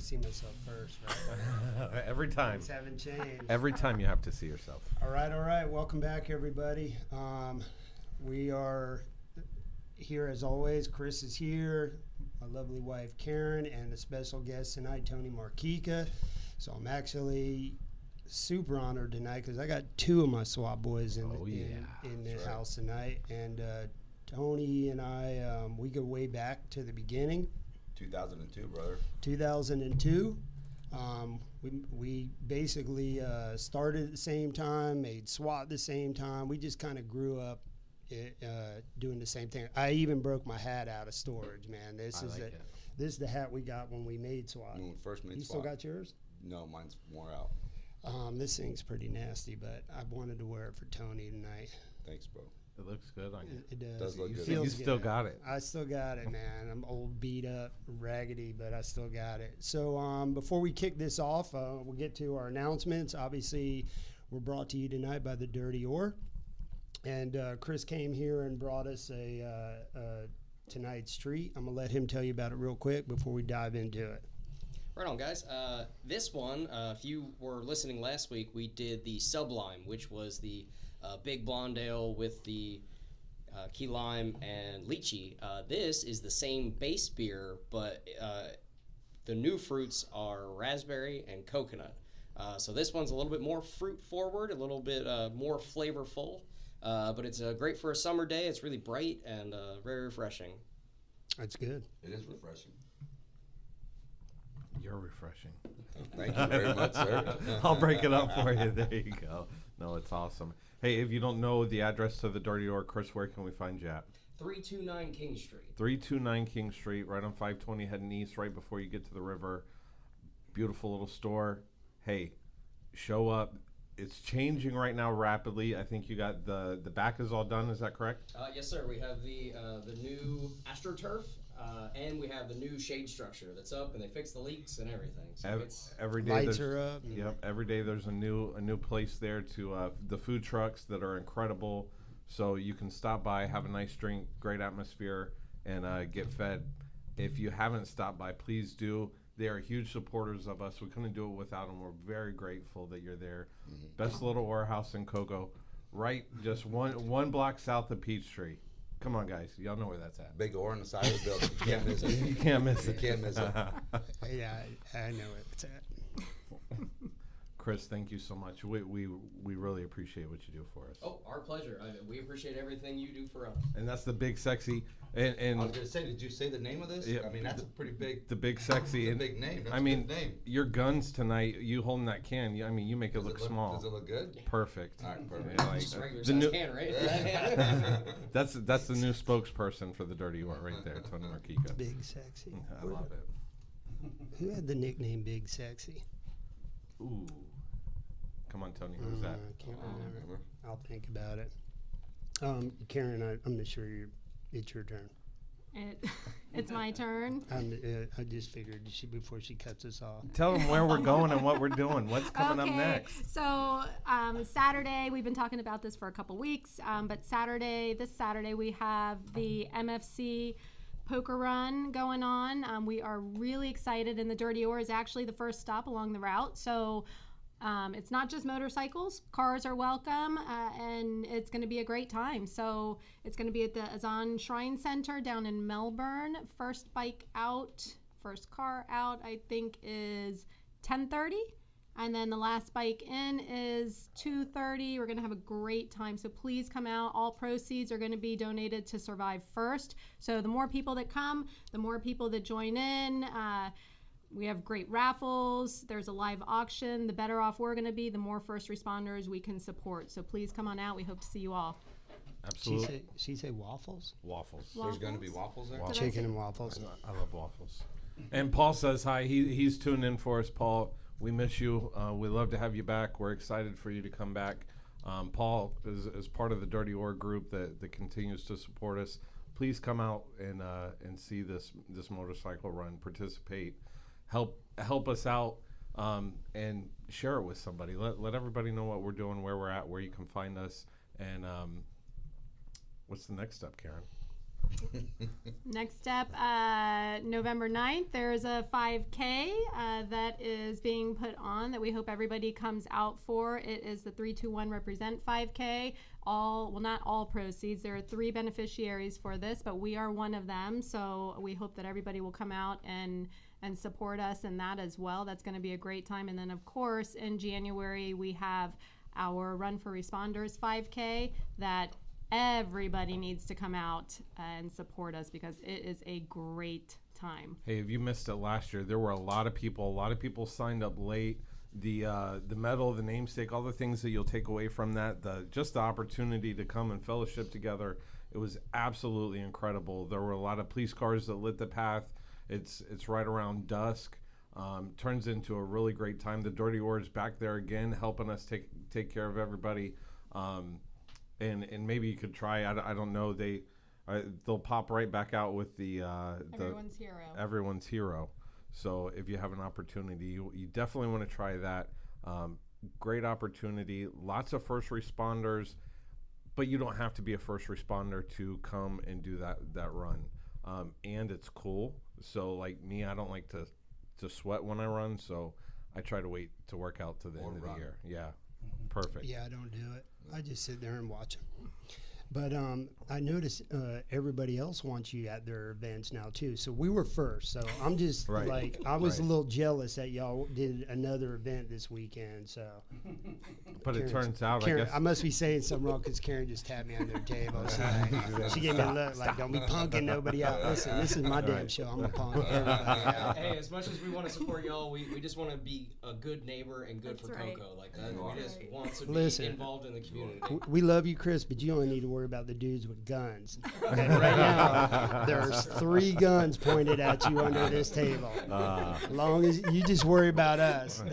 see myself first, right? Every time. Things haven't changed. Every time you have to see yourself. All right. Welcome back, everybody. We are here as always. Chris is here, my lovely wife Karen, and a special guest tonight, Tony Marquica. So I'm actually super honored tonight because I got two of my SWAT boys in the house tonight, and Tony and I, we go way back to the beginning. 2002, brother. 2002. We basically started at the same time, made SWAT at the same time. We just kind of grew up doing the same thing. I even broke my hat out of storage, man. This is the hat we got when we made SWAT. When we first made you SWAT. Still got yours? No, mine's wore out. This thing's pretty nasty, but I wanted to wear it for Tony tonight. Thanks, bro. It looks good on you. It does look good. You still got it. I still got it, man. I'm old, beat up, raggedy, but I still got it. So before we kick this off, we'll get to our announcements. Obviously, we're brought to you tonight by the Dirty Ore. And Chris came here and brought us a tonight's treat. I'm going to let him tell you about it real quick before we dive into it. Right on, guys. This one, if you were listening last week, we did the Sublime, which was the big blonde ale with the key lime and lychee. This is the same base beer, but the new fruits are raspberry and coconut. So this one's a little bit more fruit forward, a little bit more flavorful, but it's great for a summer day. It's really bright and very refreshing. That's good. It is refreshing. You're refreshing. Thank you very much, sir. I'll break it up for you. There you go. No, it's awesome. Hey, if you don't know the address to the Dirty Ore, Chris, where can we find you at? 329 King Street. 329 King Street, right on 520 heading east, right before you get to the river. Beautiful little store. Hey, show up. It's changing right now rapidly. I think you got the back is all done. Is that correct? Yes, sir. We have the new AstroTurf, and we have the new shade structure that's up, and they fixed the leaks and everything. So every day lights are up. Yep. Every day there's a new place there to the food trucks that are incredible. So you can stop by, have a nice drink, great atmosphere, and get fed. If you haven't stopped by, please do. They are huge supporters of us. We couldn't do it without them. We're very grateful that you're there. Mm-hmm. Best little ore house in Cocoa, right just one block south of Peachtree. Come on, guys. Y'all know where that's at. Big ore on the side of the building. You can't miss it. You can't miss it. You can't miss it. Yeah, I know where it's at. Chris, thank you so much. We really appreciate what you do for us. Oh, our pleasure. We appreciate everything you do for us. And that's the Big Sexy. And I was going to say, did you say the name of this? Yeah, I mean, that's a pretty big. The Big Sexy. That's a big name. That's I a mean, good name. Your guns tonight, you holding that can, you make it look small. Does it look good? Perfect. All right, perfect. Yeah, Just a regular size can, right? That's the new spokesperson for the Dirty Ore right there, Tony Marquica. Big Sexy. I love it. Who had the nickname Big Sexy? Ooh. Come on, Tony. Who's that? I can't remember. I'll think about it. Karen, I'm not sure it's your turn. It's my turn. I just figured before she cuts us off. Tell them where we're going and what we're doing. What's coming up next? So Saturday, we've been talking about this for a couple weeks, but this Saturday, we have the MFC poker run going on. We are really excited, and the Dirty Ore is actually the first stop along the route. So it's not just motorcycles, cars are welcome, and it's going to be a great time. So it's going to be at the Azan Shrine Center down in Melbourne. First car out, I think is 10:30. And then the last bike in is 2:30. We're going to have a great time. So please come out. All proceeds are going to be donated to Survive First. So the more people that come, the more people that join in. We have great raffles. There's a live auction. The better off we're going to be, the more first responders we can support. So please come on out. We hope to see you all. Absolutely. She say waffles? Waffles. There's going to be waffles there? Chicken and waffles. I love waffles. And Paul says hi. He's tuned in for us, Paul. We miss you. We love to have you back. We're excited for you to come back. Paul is part of the Dirty Ore group that continues to support us. Please come out and see this motorcycle run. Participate. Help us out, and share it with somebody. Let everybody know what we're doing, where we're at, where you can find us, and what's the next step, Karen? Next up, November 9th, there's a 5K that is being put on that we hope everybody comes out for. It is the 321 Represent 5K. Not all proceeds. There are 3 beneficiaries for this, but we are one of them. So we hope that everybody will come out and support us in that as well. That's going to be a great time. And then, of course, in January, we have our Run for Responders 5K that everybody needs to come out and support us because it is a great time. Hey, if you missed it last year, there were a lot of people. A lot of people signed up late. The medal, the namesake, all the things that you'll take away from that, just the opportunity to come and fellowship together, it was absolutely incredible. There were a lot of police cars that lit the path. It's right around dusk. Turns into a really great time. The Dirty Oars back there again, helping us take care of everybody. And maybe you could try. I don't know. They'll pop right back out with the Everyone's Hero. So if you have an opportunity, you definitely want to try that. Great opportunity. Lots of first responders, but you don't have to be a first responder to come and do that run. And it's cool. So like me, I don't like to sweat when I run. So I try to wait to work out to the end of the year. Yeah. Perfect. Yeah, I don't do it. I just sit there and watch them. But I noticed everybody else wants you at their events now too. So we were first. So I'm just Right. I was a little jealous that y'all did another event this weekend. So, But it turns out, Karen, I guess. I must be saying something wrong because Karen just tapped me under the table. She gave me a look like, "Don't be punking nobody out." Listen, this is my damn show. I'm gonna punk everybody out. Hey, as much as we want to support y'all, we just want to be a good neighbor and good That's for right. Cocoa. Like that, we just want to Listen. be involved in the community. We love you, Chris, but you only need to worry about the dudes with guns. And right now, there's 3 guns pointed at you under this table. As long as you just worry about us.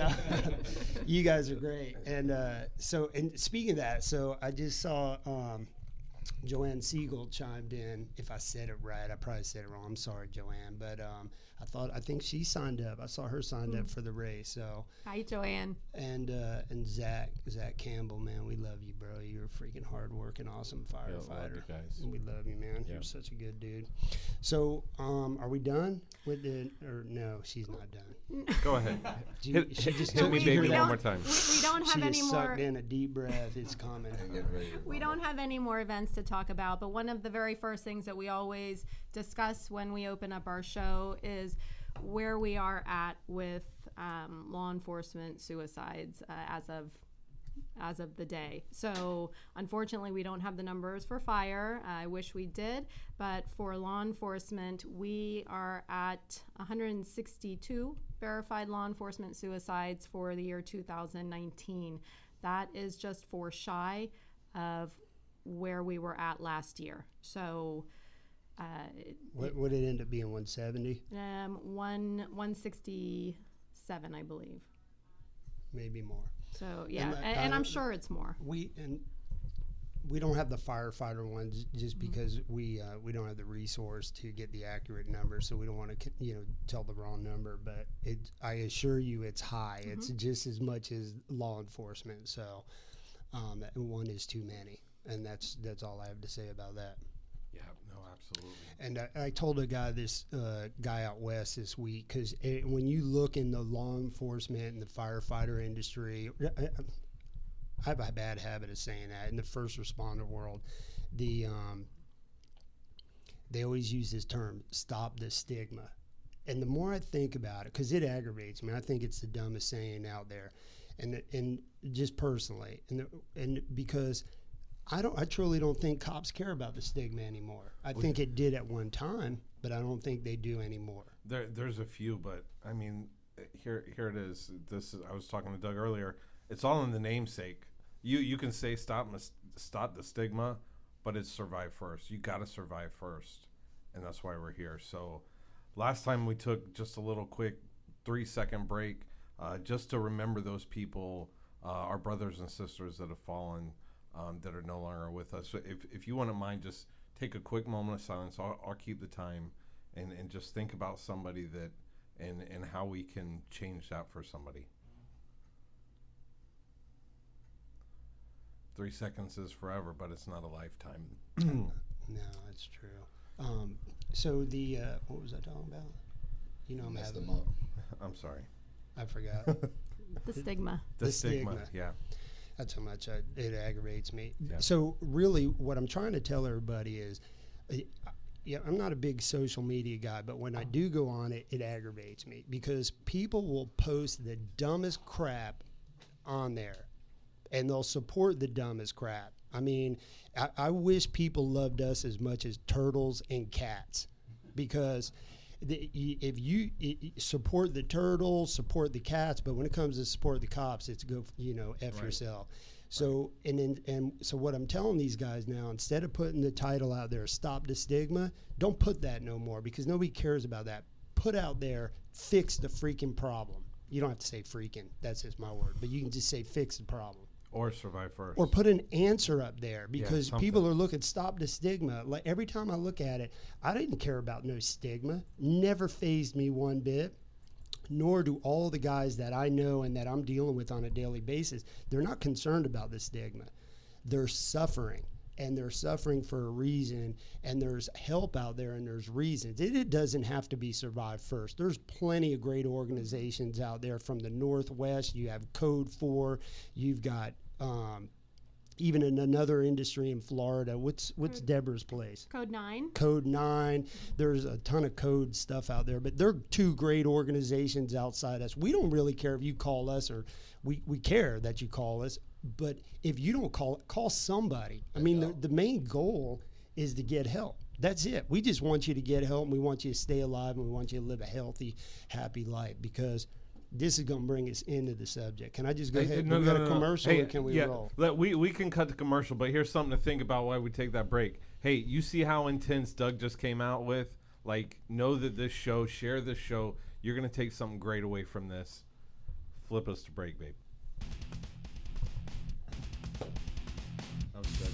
You guys are great. And and speaking of that, so I just saw Joanne Siegel chimed in. If I said it right, I probably said it wrong. I'm sorry, Joanne. But I think she signed up. I saw her signed up for the race. So Hi, Joanne. and Zach Campbell, man, we love you, bro. You're a freaking hardworking, awesome firefighter. love you guys. We love you, man. Yeah. You're such a good dude. So, are we done with or no? She's not done. Go ahead. She just hit took me me big through one that. more time. We don't have She any has sucked more. in a deep breath. It's coming. We don't have any more events to talk about, but one of the very first things that we always discuss when we open up our show is where we are at with law enforcement suicides as of the day. So unfortunately, we don't have the numbers for fire. I wish we did, but for law enforcement, we are at 162 verified law enforcement suicides for the year 2019. That is just 4 shy of where we were at last year. So What would it end up being? 170, 167, I believe. maybe more. So yeah, And and I'm sure it's more. We don't have the firefighter ones just because we don't have the resource to get the accurate number, so we don't want to tell the wrong number. But I assure you, it's high. It's just as much as law enforcement. So one is too many, and that's all I have to say about that. Yeah, no, absolutely. And I told a guy guy out west this week, because when you look in the law enforcement and the firefighter industry, I have a bad habit of saying that. In the first responder world, they always use this term, stop the stigma. And the more I think about it, because it aggravates me, I think it's the dumbest saying out there. And just personally, and because I truly don't think cops care about the stigma anymore. I think it did at one time, but I don't think they do anymore. There's a few, but I mean, here it is. I was talking to Doug earlier. It's all in the namesake. You can say stop the stigma, but it's survive first. You got to survive first, and that's why we're here. So, last time we took just a little quick 3-second break, just to remember those people, our brothers and sisters that have fallen, that are no longer with us. So if you wouldn't mind, just take a quick moment of silence. I'll keep the time, and just think about somebody that, and how we can change that for somebody. 3 seconds is forever, but it's not a lifetime. No, that's true. So the what was I talking about? You know, I'm Messed having. them up. I'm sorry. I forgot. The stigma. The stigma. Yeah. That's how much it aggravates me. Yeah. So really, what I'm trying to tell everybody is, yeah, I'm not a big social media guy, but when I do go on it, it aggravates me because people will post the dumbest crap on there, and they'll support the dumbest crap. I mean, I wish people loved us as much as turtles and cats, because if you support the turtles, support the cats, but when it comes to support the cops, it's go, F Right. yourself. So so what I'm telling these guys now, instead of putting the title out there, "Stop the Stigma," don't put that no more, because nobody cares about that. Put out there, "Fix the freaking problem." You don't have to say freaking, that's just my word, but you can just say "fix the problem." Or survive first. Or put an answer up there, because something. people are looking, "Stop the stigma." Like every time I look at it, I didn't care about no stigma. Never fazed me one bit. Nor do all the guys that I know and that I'm dealing with on a daily basis. They're not concerned about the stigma. They're suffering, and they're suffering for a reason, and there's help out there, and there's reasons. It doesn't have to be Survive First. There's plenty of great organizations out there from the Northwest. You have Code 4. You've got even in another industry in Florida. What's Deborah's place? Code 9. Code 9. There's a ton of code stuff out there, but they're two great organizations outside us. We don't really care if you call us, or we care that you call us, but if you don't call somebody. I mean, the main goal is to get help. That's it. We just want you to get help, and we want you to stay alive, and we want you to live a healthy, happy life, because this is going to bring us into the subject. Can I just go ahead? We got a commercial, or can we roll? We can cut the commercial, but here's something to think about while we take that break. Hey, you see how intense Doug just came out with? Like, know that this show, share this show. You're going to take something great away from this. Flip us to break, babe. That was good.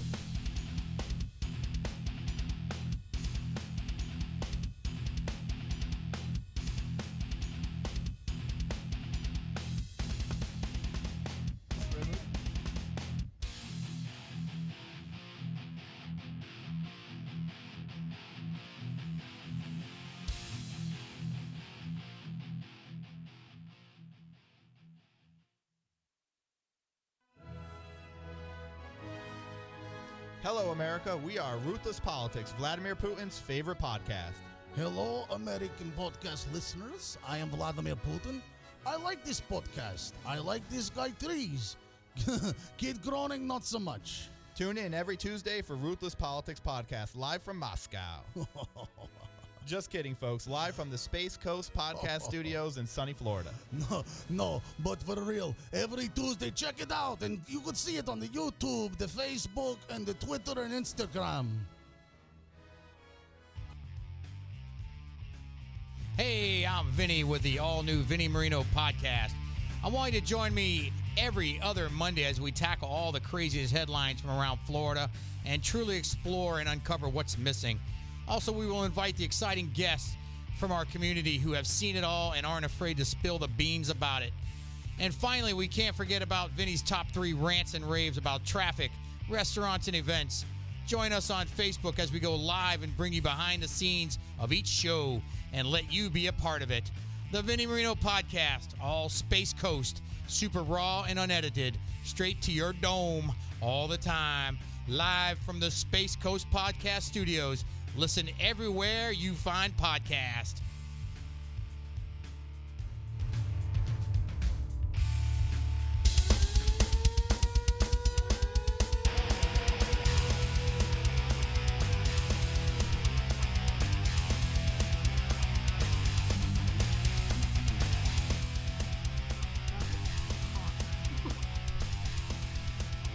Hello, America. We are Ruthless Politics, Vladimir Putin's favorite podcast. Hello, American podcast listeners. I am Vladimir Putin. I like this podcast. I like this guy Trees. Kid Groening, not so much. Tune in every Tuesday for Ruthless Politics podcast, live from Moscow. Just kidding, folks. Live from the Space Coast Podcast Studios in sunny Florida. No, but for real, every Tuesday, check it out, and you could see it on the YouTube, the Facebook, and the Twitter and Instagram. Hey, I'm Vinny with the all-new Vinny Marino podcast. I want you to join me every other Monday as we tackle all the craziest headlines from around Florida and truly explore and uncover what's missing. Also, we will invite the exciting guests from our community who have seen it all and aren't afraid to spill the beans about it. And finally, we can't forget about Vinny's top 3 rants and raves about traffic, restaurants, and events. Join us on Facebook as we go live and bring you behind the scenes of each show and let you be a part of it. The Vinny Marino Podcast, all Space Coast, super raw and unedited, straight to your dome all the time, live from the Space Coast Podcast Studios. Listen everywhere you find podcasts.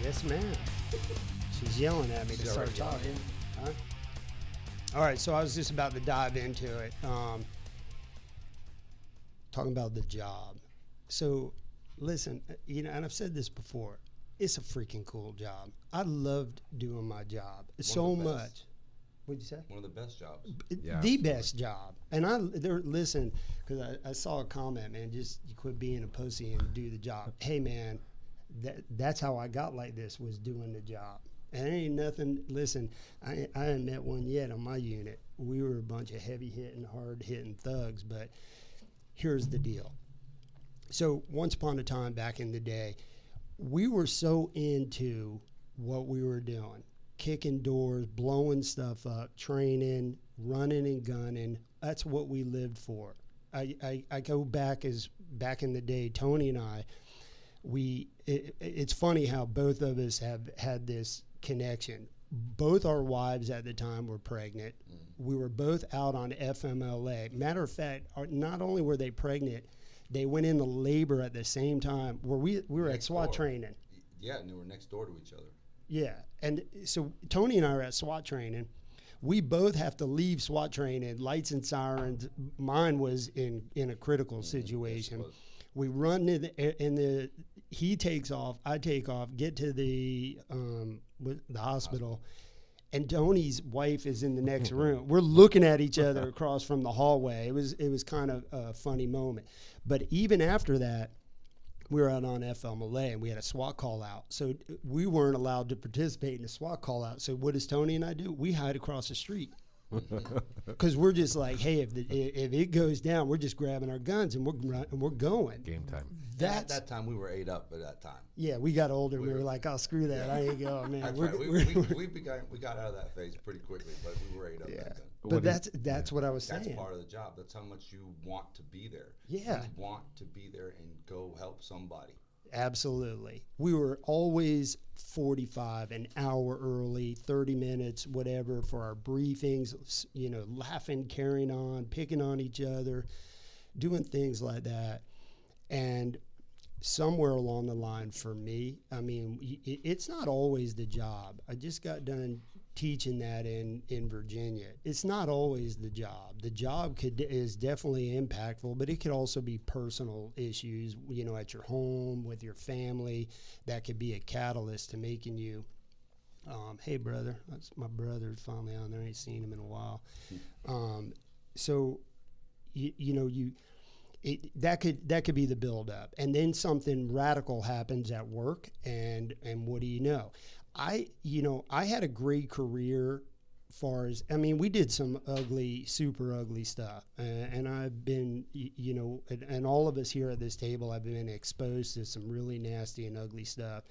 Yes, ma'am. She's yelling at me to start talking. Huh? All right, so I was just about to dive into it. Talking about the job. So, listen, and I've said this before. It's a freaking cool job. I loved doing my job so much. What'd you say? One of the best jobs. The best job. And listen, because I saw a comment, man, just you quit being a pussy and do the job. Hey, man, that's how I got like this, was doing the job. And ain't nothing, listen, I haven't met one yet on my unit. we were a bunch of heavy hitting, hard hitting thugs. But here's the deal. So once upon a time back in the day, we were so into what we were doing, kicking doors, blowing stuff up, training, running and gunning. That's what we lived for. I go back in the day, Tony and I, it's funny how both of us have had this connection. Both our wives at the time were pregnant. We were both out on FMLA. Matter of fact, not only were they pregnant, they went into labor at the same time. Where we were at SWAT training. Yeah, and they were next door to each other. Yeah, and so Tony and I are at SWAT training. We both have to leave SWAT training, lights and sirens. Mine was in a critical situation. Yes, we run he takes off, I take off, get to the hospital, and Tony's wife is in the next room. We're looking at each other across from the hallway. It was kind of a funny moment. But even after that, we were out on FMLA and we had a SWAT call out. So we weren't allowed to participate in the SWAT call out. So what does Tony and I do? We hide across the street. Because we're just like, hey, if it goes down, we're just grabbing our guns and we're going. Game time. At that time, we were 8 up at that time. Yeah, we got older and we were like, oh, screw that. I ain't going, man. That's right. We got out of that phase pretty quickly, but we were 8 up back then. But that's what I was saying. That's part of the job. That's how much you want to be there. Yeah. You want to be there and go help somebody. Absolutely. We were always 45, an hour early, 30 minutes, whatever, for our briefings, laughing, carrying on, picking on each other, doing things like that. And somewhere along the line for me, I mean, it's not always the job. I just got done teaching that in Virginia. It's not always the job. The job is definitely impactful, but it could also be personal issues, at your home, with your family, that could be a catalyst to making you, hey brother, that's my brother finally on there. I ain't seen him in a while. So, that could be the buildup, and then something radical happens at work, and what do you know? I had a great career. We did some super ugly stuff, and I've been, and all of us here at this table have been exposed to some really nasty and ugly stuff.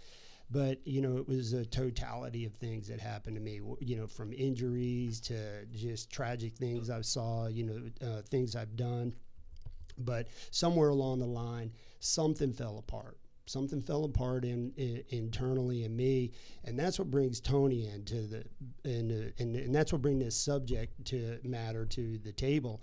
But, it was a totality of things that happened to me, from injuries to just tragic things I saw, things I've done. But somewhere along the line, something fell apart. Something fell apart internally in me, and that's what brings Tony and that's what brings this subject matter to the table.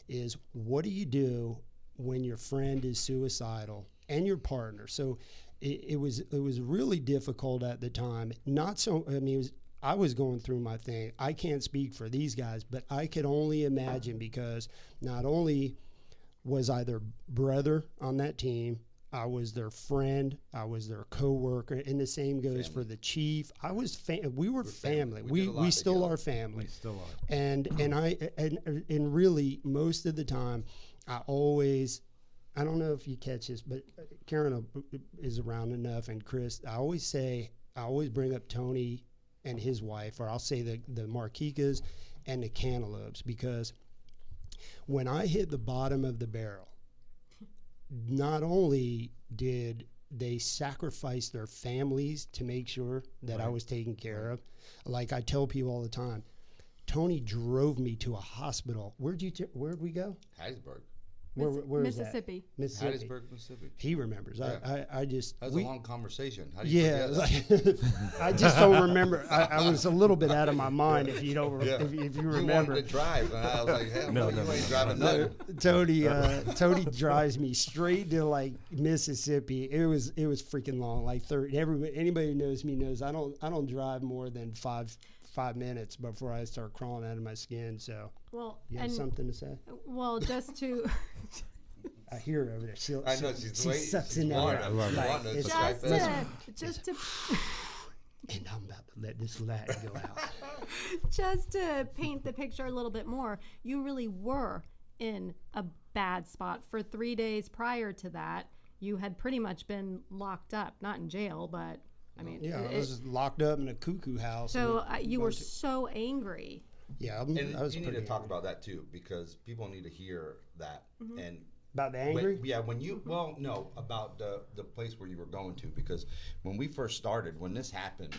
Is what do you do when your friend is suicidal and your partner? So it was really difficult at the time. Not so. I mean, I was going through my thing. I can't speak for these guys, but I could only imagine, because not only was I their brother on that team, I was their friend, I was their coworker, and the same goes for the chief. We were family. We still are family. We still are. And really most of the time, I don't know if you catch this, but Karen is around enough, and Chris, I always bring up Tony and his wife, or I'll say the Marquikas and the Cantaloupes, because when I hit the bottom of the barrel, not only did they sacrifice their families to make sure that I was taken care of, like I tell people all the time, Tony drove me to a hospital. Where'd we go? Hattiesburg. Where Mississippi. Is that? Hattiesburg, Mississippi. He remembers. Yeah. I just. That was a long conversation. How do you I just don't remember. I was a little bit out of my mind if you don't. Yeah. If you You remember. wanted to drive, and I was like, hell no, you ain't driving nothing. Tony drives me straight to Mississippi. It was freaking long. Like 30. Anybody who knows me knows I don't drive more than 5 minutes before I start crawling out of my skin. So, you have something to say? Well, just to. I hear her over there. She sucks she's in there. I love it. Just to and I'm about to let this Latin go out. Just to paint the picture a little bit more, you really were in a bad spot for 3 days prior to that. You had pretty much been locked up, not in jail, but I mean, I was locked up in a cuckoo house. So you were so angry Yeah, And I was you need to pretty talk angry. about that too, because people need to hear that. And About the angry. when you about the place where you were going to, because when we first started, when this happened,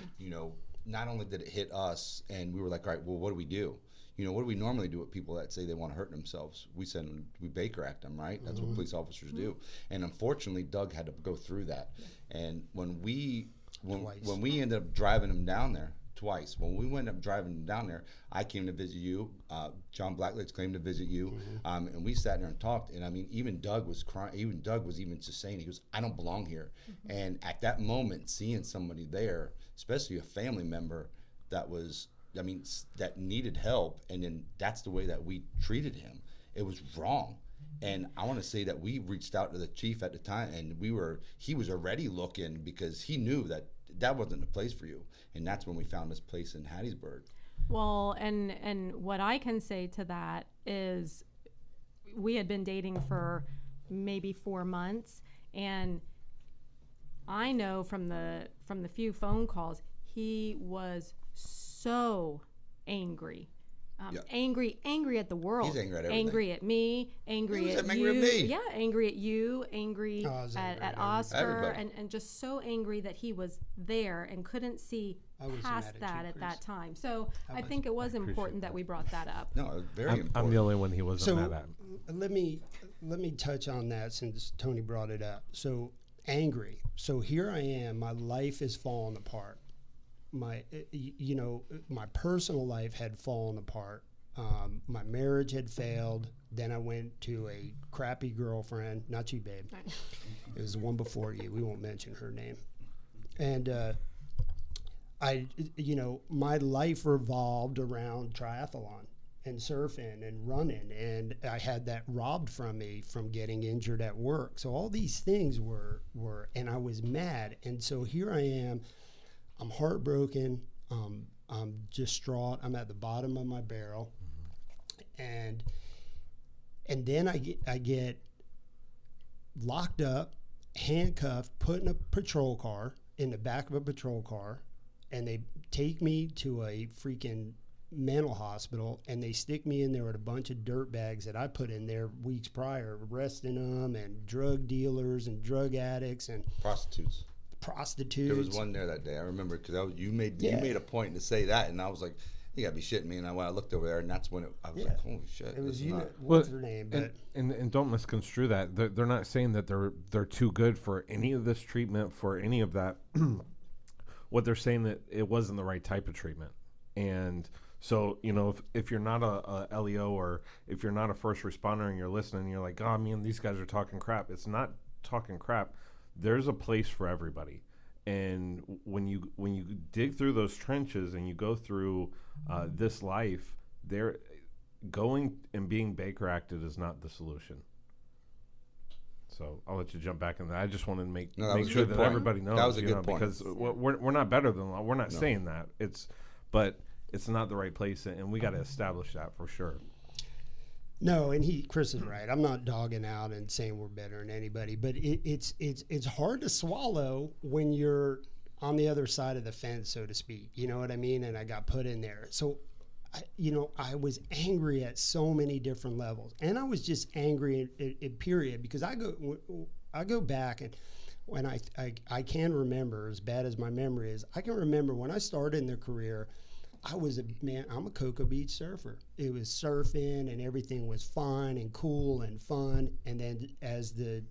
not only did it hit us, and we were like, all right, well, what do we do? What do we normally do with people that say they want to hurt themselves? We send them, we Baker Act them, right? That's what police officers do. And unfortunately, Doug had to go through that. And when we ended up driving him down there twice, when we ended up driving him down there, I came to visit you. John Blackledge came to visit you, and we sat there and talked. And I mean, even Doug was crying. Even Doug was even just saying, he goes, "I don't belong here." And at that moment, seeing somebody there, especially a family member that was, that needed help, and then that's the way that we treated him. It was wrong. And I want to say that we reached out to the chief at the time, and he was already looking, because he knew that wasn't the place for you. And that's when we found this place in Hattiesburg. Well, and what I can say to that is we had been dating for maybe 4 months, and I know from the few phone calls, he was so angry. Angry at the world. He's angry at everything. Angry at me. Angry at you. Angry at me. Yeah, angry at you. Angry I was angry at at Oscar, everybody. and just so angry that he was there and couldn't see I was past mad at that you, at Chris. that time. So I think it was important that we brought that up. No, it was very I'm important. the only one he wasn't So mad at. let me touch on that since Tony brought it up. So angry. So here I am. My life is falling apart. My personal life had fallen apart. My marriage had failed. Then I went to a crappy girlfriend. Not you, babe. It was the one before you. We won't mention her name. And my life revolved around triathlon and surfing and running, and I had that robbed from me from getting injured at work. So all these things were, and I was mad. And so here I am. I'm heartbroken. I'm distraught. I'm at the bottom of my barrel. And then I get locked up, handcuffed, put in a patrol car, in the back of a patrol car, and they take me to a freaking mental hospital, and they stick me in there with a bunch of dirt bags that I put in there weeks prior, arresting them, and drug dealers and drug addicts and Prostitutes. prostitutes. There was one there that day. I remember, because you made a point to say that, and I was like, "You gotta be shitting me!" And when I looked over there, and that's when I was like, "Holy shit!" It was this is not- what's her name? But And don't misconstrue that. They're not saying that they're too good for any of this treatment, for any of that. What they're saying, that it wasn't the right type of treatment. And so, if you're not a LEO, or if you're not a first responder and you're listening, and you're like, "Oh man, these guys are talking crap." It's not talking crap. There's a place for everybody. And when you dig through those trenches and you go through this life, going and being Baker acted is not the solution. So I'll let you jump back in there. I just wanted to make was a sure good that point. everybody knows. That was a good point. Because we're not better than law. We're not saying that. But it's not the right place, and we got to establish that for sure. no, and Chris is right. I'm not dogging out and saying we're better than anybody, but it's hard to swallow when you're on the other side of the fence, so to speak. You know what I mean? And I got put in there. So, I was angry at so many different levels, and I was just angry in period, because I go back, and when I can remember, as bad as my memory is, I can remember when I started in the career. I'm a Cocoa Beach surfer. It was surfing, and everything was fun and cool and fun. And then as the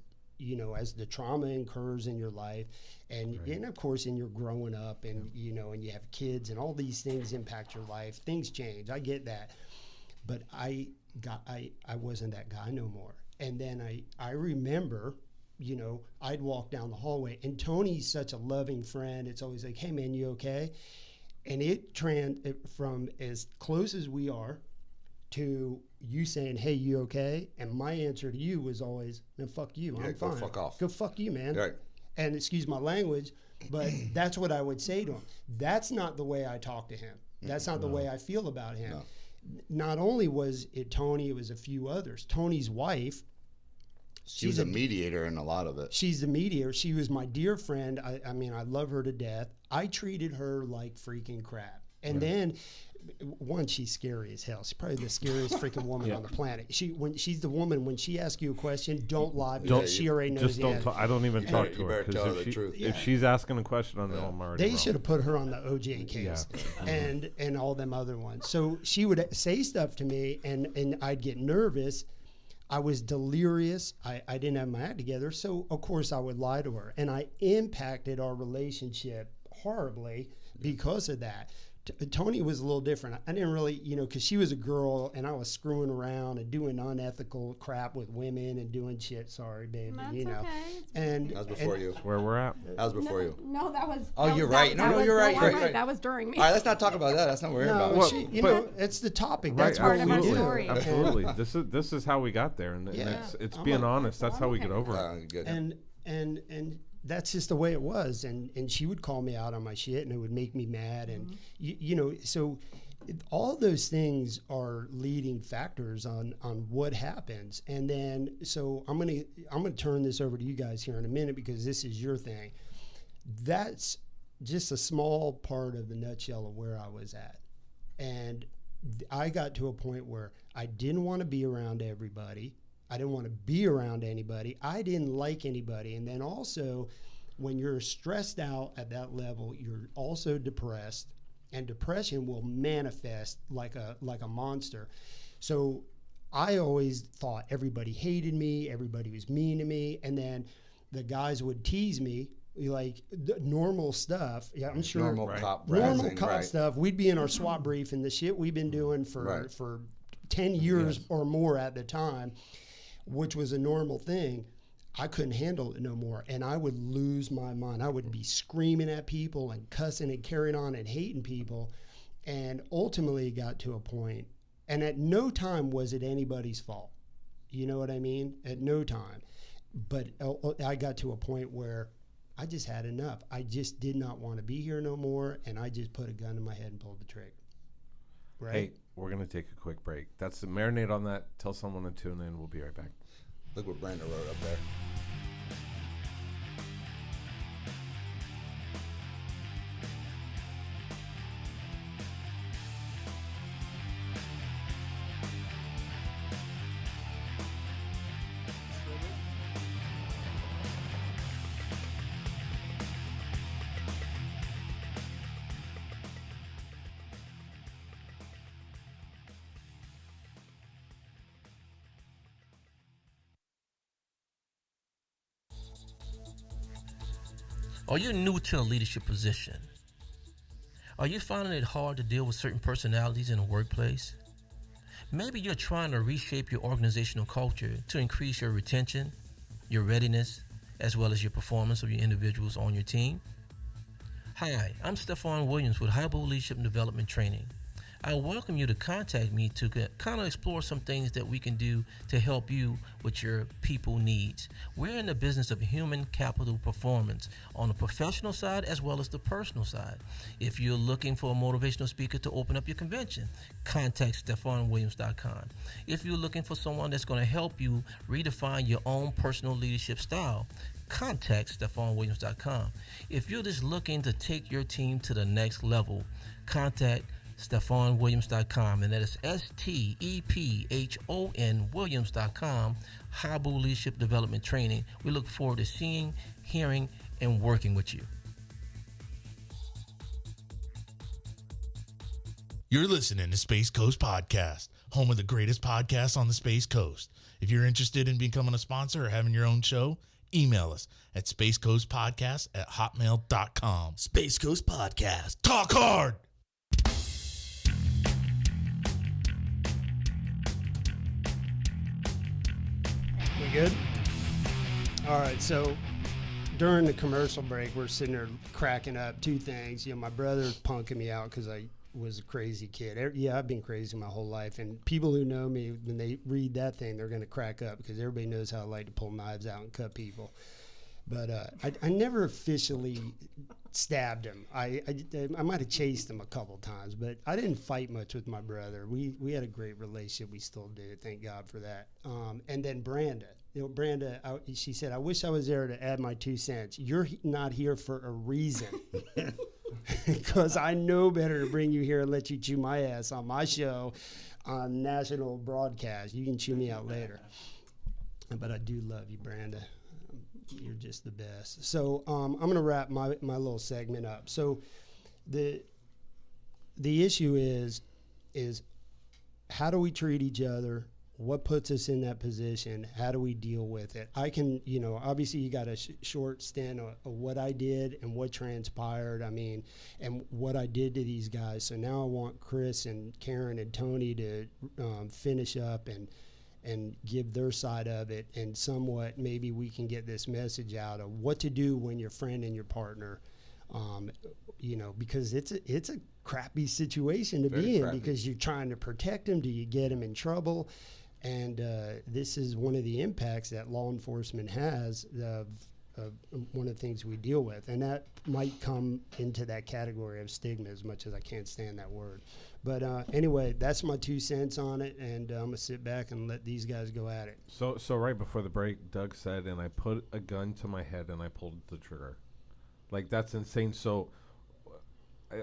trauma incurs in your life, and of course, and you're growing up, and and you have kids, and all these things impact your life. Things change. I get that, but I wasn't that guy no more. And then I remember, I'd walk down the hallway, and Tony's such a loving friend. It's always like, "Hey man, you okay?" And it from as close as we are to you saying, "Hey, you okay?" And my answer to you was always, "No, fuck you. I'm go fine. fuck off. Go fuck you, man." Right. And excuse my language, but that's what I would say to him. That's not the way I talk to him. That's not the way I feel about him. No. Not only was it Tony, it was a few others. Tony's wife, She was a mediator in a lot of it. she's the mediator. She was my dear friend. I mean, I love her to death. I treated her like freaking crap. And then one, she's scary as hell. She's probably the scariest freaking woman on the planet. She's the woman, when she asks you a question, don't lie because she already knows Just the don't answer. talk. I don't even talk to You her better tell her because the truth. if she's asking a question, I know I'm already They wrong. should have put her on the OJ case and all them other ones. So she would say stuff to me, and I'd get nervous. I was delirious. I didn't have my act together. So, of course, I would lie to her. And I impacted our relationship horribly because of that. Tony was a little different. I didn't really, because she was a girl and I was screwing around and doing unethical crap with women and doing shit. Sorry, baby. That's Okay. And That was before you. That's where we're at. That was before you. No, that was. Oh, you're right. That No, was- you're right. no, You're I'm right. That was during me. All right, let's not talk about that. That's not what we're here about. No, Well, it's the topic. Right, That's what part of our we do. story. Absolutely. This is how we got there, and Yeah. it's I'm being a- honest. That's how we get over it. Good. And that's just the way it was. And she would call me out on my shit, and it would make me mad. And so all those things are leading factors on what happens. And then so I'm gonna turn this over to you guys here in a minute because this is your thing. That's just a small part of the nutshell of where I was at. And I got to a point where I didn't want to be around everybody. I didn't want to be around anybody. I didn't like anybody. And then also, when you're stressed out at that level, you're also depressed, and depression will manifest like a monster. So I always thought everybody hated me, everybody was mean to me, and then the guys would tease me like normal stuff. Yeah, I'm sure Normal cop normal razzing, cop right. stuff. We'd be in our SWAT brief and the shit we've been doing for 10 years or more at the time, which was a normal thing. I couldn't handle it no more, and I would lose my mind. I would be screaming at people and cussing and carrying on and hating people, and ultimately it got to a point, and at no time was it anybody's fault. You know what I mean? At no time. But I got to a point where I just had enough. I just did not want to be here no more, and I just put a gun to my head and pulled the trigger. Right? Hey, we're gonna take a quick break. That's the marinate on that. Tell someone to tune in. We'll be right back. Look what Brandon wrote up there. Are you new to a leadership position? Are you finding it hard to deal with certain personalities in the workplace? Maybe you're trying to reshape your organizational culture to increase your retention, your readiness, as well as your performance of your individuals on your team. Hi, I'm Stefan Williams with Highbull Leadership and Development Training. I welcome you to contact me to kind of explore some things that we can do to help you with your people needs. We're in the business of human capital performance on the professional side as well as the personal side. If you're looking for a motivational speaker to open up your convention, contact StefanWilliams.com. If you're looking for someone that's going to help you redefine your own personal leadership style, contact StefanWilliams.com. If you're just looking to take your team to the next level, contact StefanWilliams.com, and that is STEPHON Williams.com. Highbull Leadership Development Training. We look forward to seeing, hearing, and working with you. You're listening to Space Coast Podcast, home of the greatest podcasts on the Space Coast. If you're interested in becoming a sponsor or having your own show, email us at spacecoastpodcast@hotmail.com. Space Coast Podcast. Talk hard! We good? All right, so during the commercial break, we're sitting there cracking up. Two things. My brother's punking me out because I was a crazy kid. Yeah, I've been crazy my whole life. And people who know me, when they read that thing, they're going to crack up because everybody knows how I like to pull knives out and cut people. But I never officially stabbed him. I might have chased him a couple times, but I didn't fight much with my brother. We had a great relationship. We still do. Thank God for that. And then Branda. She said, I wish I was there to add my 2 cents. You're not here for a reason. because I know better to bring you here and let you chew my ass on my show on national broadcast. You can chew me out later. But I do love you, Branda. You're just the best. So I'm going to wrap my little segment up. So the issue is how do we treat each other? What puts us in that position? How do we deal with it? I can, obviously you got a short stint of what I did and what transpired. I mean, and what I did to these guys. So now I want Chris and Karen and Tony to finish up and give their side of it, and somewhat maybe we can get this message out of what to do when your friend and your partner, because it's a crappy situation to be in, because you're trying to protect them. Do you get them in trouble? And this is one of the impacts that law enforcement has of one of the things we deal with. And that might come into that category of stigma, as much as I can't stand that word. But anyway, that's my 2 cents on it, and I'm going to sit back and let these guys go at it. So right before the break, Doug said, and I put a gun to my head and I pulled the trigger. Like, that's insane. So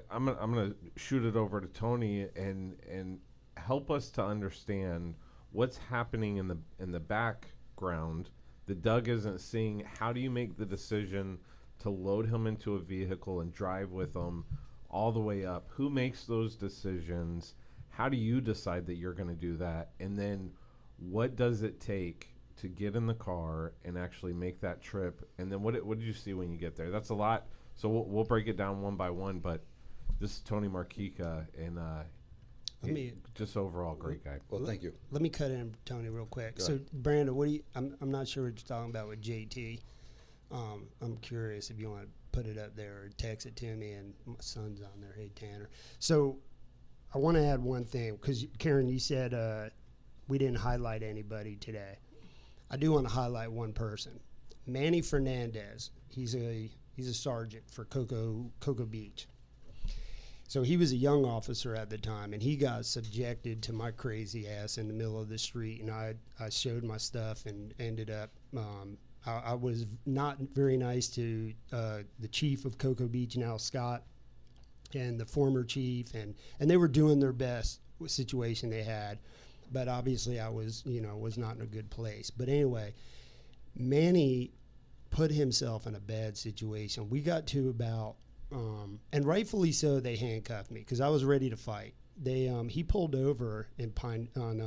I'm gonna shoot it over to Tony and help us to understand what's happening in the background that Doug isn't seeing. How do you make the decision to load him into a vehicle and drive with him all the way up? Who makes those decisions? How do you decide that you're going to do that? And then what does it take to get in the car and actually make that trip? And then what did you see when you get there? That's a lot. So we'll break it down one by one. But this is Tony Marquica, and just overall great guy. Well, thank you. Let me cut in, Tony, real quick. So, Brandon, I'm not sure what you're talking about with JT. I'm curious if you want to put it up there or text it to me, and my son's on there. Hey, Tanner. So I want to add one thing, because, Karen, you said we didn't highlight anybody today. I do want to highlight one person. Manny Fernandez. He's a sergeant for Cocoa Beach. So he was a young officer at the time, and he got subjected to my crazy ass in the middle of the street, and I showed my stuff and ended up I was not very nice to the chief of Cocoa Beach, now Scott, and the former chief, and they were doing their best with the situation they had, but obviously I was not in a good place. But anyway, Manny put himself in a bad situation. We got to about and rightfully so, they handcuffed me because I was ready to fight. He pulled over in Pine on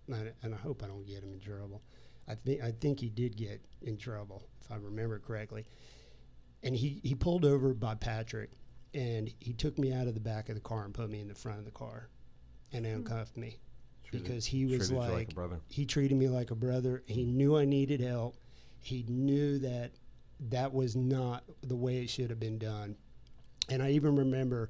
and I hope I don't get him in trouble. I think he did get in trouble, if I remember correctly. And he pulled over by Patrick, and he took me out of the back of the car and put me in the front of the car and handcuffed me, because he was like a brother. He treated me like a brother. He knew I needed help. He knew that was not the way it should have been done. And I even remember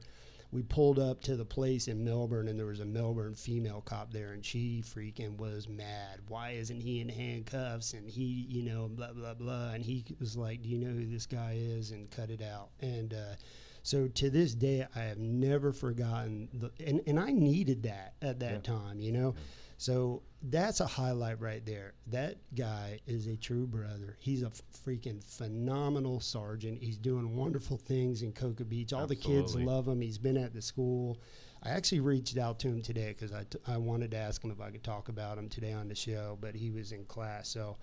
we pulled up to the place in Melbourne, and there was a Melbourne female cop there, and she freaking was mad. Why isn't he in handcuffs? And he, blah, blah, blah. And he was like, do you know who this guy is? And cut it out. And so to this day, I have never forgotten. And I needed that at that time, So that's a highlight right there. That guy is a true brother. He's a freaking phenomenal sergeant. He's doing wonderful things in Cocoa Beach. All the kids love him. He's been at the school. I actually reached out to him today because I wanted to ask him if I could talk about him today on the show, but he was in class. So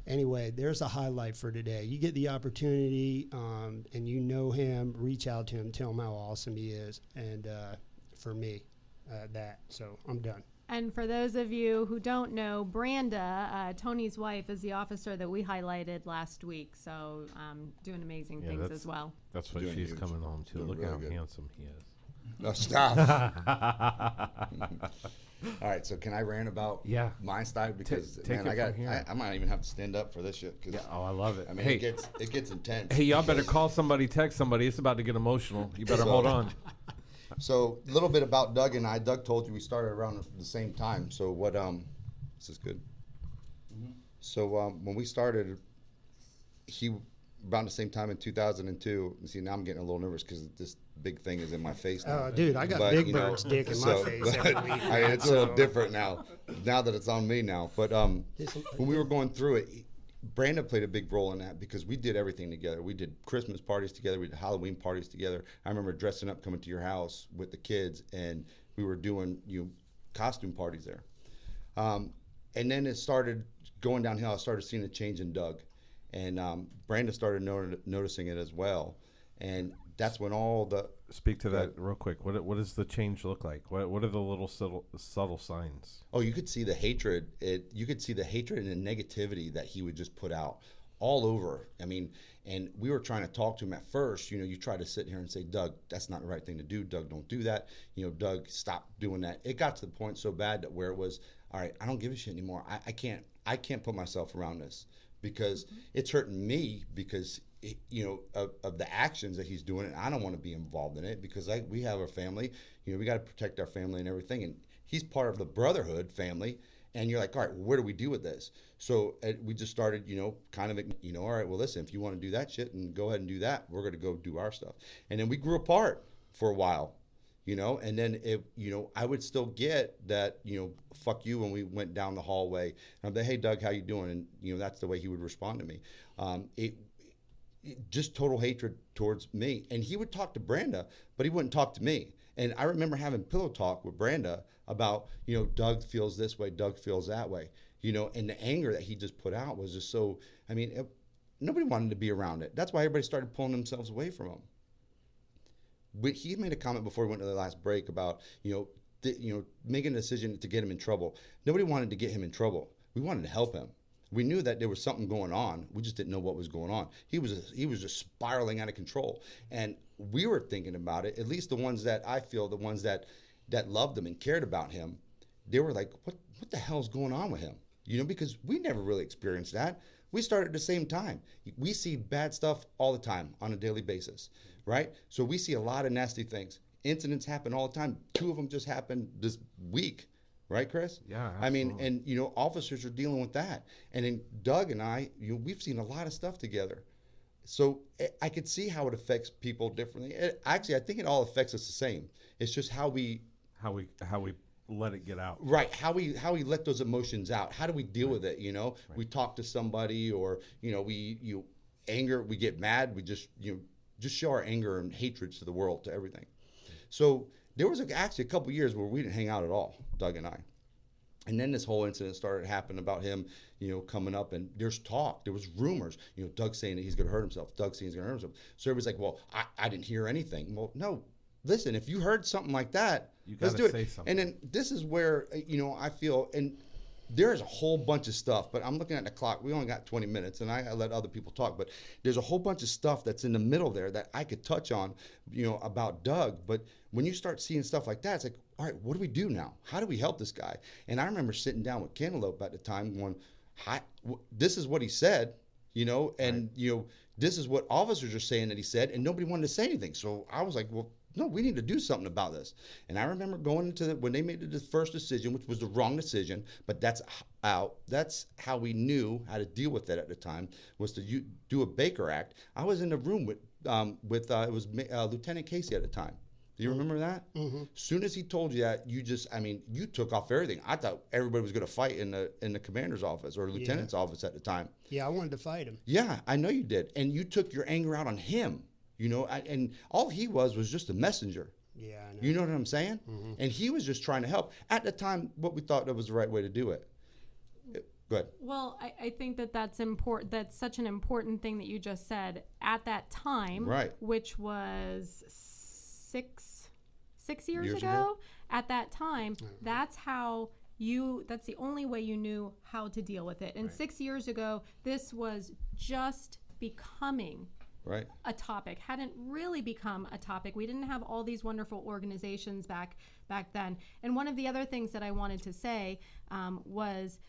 anyway, there's a highlight for today. You get the opportunity and you know him, reach out to him, tell him how awesome he is. And for me, So I'm done. And for those of you who don't know, Branda, Tony's wife, is the officer that we highlighted last week. So doing amazing things as well. That's what she's coming home to. Look how handsome he is. No, stop. All right, so can I rant about my style? Because I might even have to stand up for this shit. I love it. I mean, it gets intense. Hey, y'all better call somebody, text somebody. It's about to get emotional. You better hold on. So a little bit about Doug and I. Doug told you we started around the same time. So what? This is good. Mm-hmm. So when we started, he around the same time in 2002. See, now I'm getting a little nervous because this big thing is in my face now. Oh, dude, I got Big Bird's dick in my face every week. It's a little different now that it's on me now. But when we were going through it, Brandon played a big role in that because we did everything together. We did Christmas parties together. We did Halloween parties together. I remember dressing up, coming to your house with the kids, and we were doing costume parties there. And then it started going downhill. I started seeing a change in Doug, and Brandon started noticing it as well. And that's when all the Speak to that real quick. What does the change look like? What are the little subtle signs? Oh, you could see the hatred. You could see the hatred and the negativity that he would just put out all over. I mean, and we were trying to talk to him at first. You try to sit here and say, Doug, that's not the right thing to do. Doug, don't do that. Doug, stop doing that. It got to the point so bad that where it was, all right, I don't give a shit anymore. I can't put myself around this because it's hurting me because of the actions that he's doing, and I don't want to be involved in it because we have a family. We got to protect our family and everything, and he's part of the brotherhood family. And you're like, all right, well, where do we do with this? So we just started, kind of, all right, well, listen, if you want to do that shit, and go ahead and do that, we're going to go do our stuff. And then we grew apart for a while, and then I would still get that, fuck you when we went down the hallway. And I'm like, hey, Doug, how you doing? And that's the way he would respond to me. Just total hatred towards me. And he would talk to Branda, but he wouldn't talk to me. And I remember having pillow talk with Branda about, Doug feels this way, Doug feels that way, and the anger that he just put out was just so, nobody wanted to be around it. That's why everybody started pulling themselves away from him. But he made a comment before we went to the last break about, making a decision to get him in trouble. Nobody wanted to get him in trouble. We wanted to help him. We knew that there was something going on. We just didn't know what was going on. He was just spiraling out of control. And we were thinking about it, at least the ones that I feel, the ones that loved him and cared about him, they were like, what the hell's going on with him? Because we never really experienced that. We started at the same time. We see bad stuff all the time on a daily basis, right? So we see a lot of nasty things. Incidents happen all the time. 2 of them just happened this week. Right, Chris? Yeah, absolutely. And officers are dealing with that. And then Doug and I, we've seen a lot of stuff together. So I could see how it affects people differently. Actually, I think it all affects us the same. It's just how we let it get out. Right. How we let those emotions out. How do we deal with it? Right. We talk to somebody, or we anger. We get mad. We just show our anger and hatred to the world, to everything. So there was actually a couple years where we didn't hang out at all, Doug and I. And then this whole incident started happening about him, coming up, and there was rumors, Doug saying that he's going to hurt himself. Doug saying he's going to hurt himself. So everybody's like, well, I didn't hear anything. Well, no, listen, if you heard something like that, let's do it. Say something. And then this is where, I feel, and there's a whole bunch of stuff, but I'm looking at the clock. We only got 20 minutes, and I let other people talk. But there's a whole bunch of stuff that's in the middle there that I could touch on, about Doug. But when you start seeing stuff like that, it's like, all right, what do we do now? How do we help this guy? And I remember sitting down with Cantaloupe at the time going, this is what he said, and, right. This is what officers are saying that he said, and nobody wanted to say anything. So I was like, well, no, we need to do something about this. And I remember going into when they made the first decision, which was the wrong decision, but that's how we knew how to deal with it at the time, was to do a Baker Act. I was in the room with it was Lieutenant Casey at the time. Do you remember that? Mm-hmm. As soon as he told you that, you took off everything. I thought everybody was going to fight in the commander's office or lieutenant's office at the time. Yeah, I wanted to fight him. Yeah, I know you did. And you took your anger out on him. And all he was just a messenger. Yeah, I know. You know what I'm saying? Mm-hmm. And he was just trying to help. At the time, what we thought that was the right way to do it. Go ahead. Well, I think that's important. That's such an important thing that you just said. At that time, right, which was six years ago. At that time, mm-hmm. that's the only way you knew how to deal with it. And right. 6 years ago, this was just becoming right. a topic. Hadn't really become a topic. We didn't have all these wonderful organizations back then. And one of the other things that I wanted to say was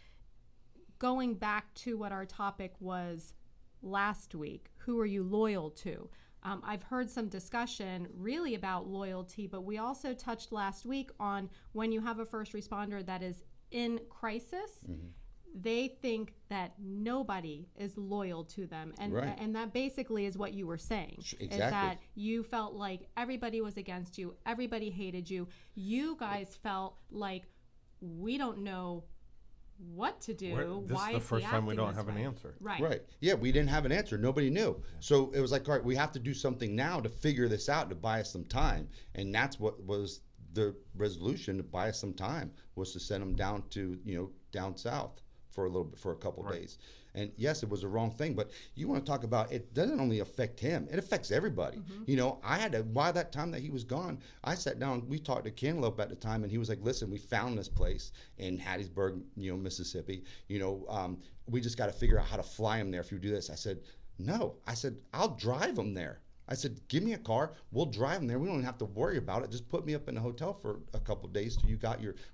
going back to what our topic was last week. Who are you loyal to? I've heard some discussion really about loyalty, but we also touched last week on when you have a first responder that is in crisis, mm-hmm. they think that nobody is loyal to them. And right. and that basically is what you were saying. Exactly. Is that you felt like everybody was against you, everybody hated you. You guys felt like we don't know what to do. This Why is the first time we acting don't this have an way? answer. Right. Right. Yeah, we didn't have an answer. Nobody knew. So it was like, all right, we have to do something now to figure this out, to buy us some time. And that's what was the resolution, to buy us some time, was to send them down to, down south for a couple of days. And yes, it was a wrong thing, but you want to talk about, it doesn't only affect him, it affects everybody. I had to, by that time that he was gone, I sat down, we talked to Cantaloupe at the time, and he was like, listen, we found this place in Hattiesburg, Mississippi. We just got to figure out how to fly him there if you do this. I said, no. I said, I'll drive him there. I said, give me a car. We'll drive him there. We don't even have to worry about it. Just put me up in a hotel for a couple of days till you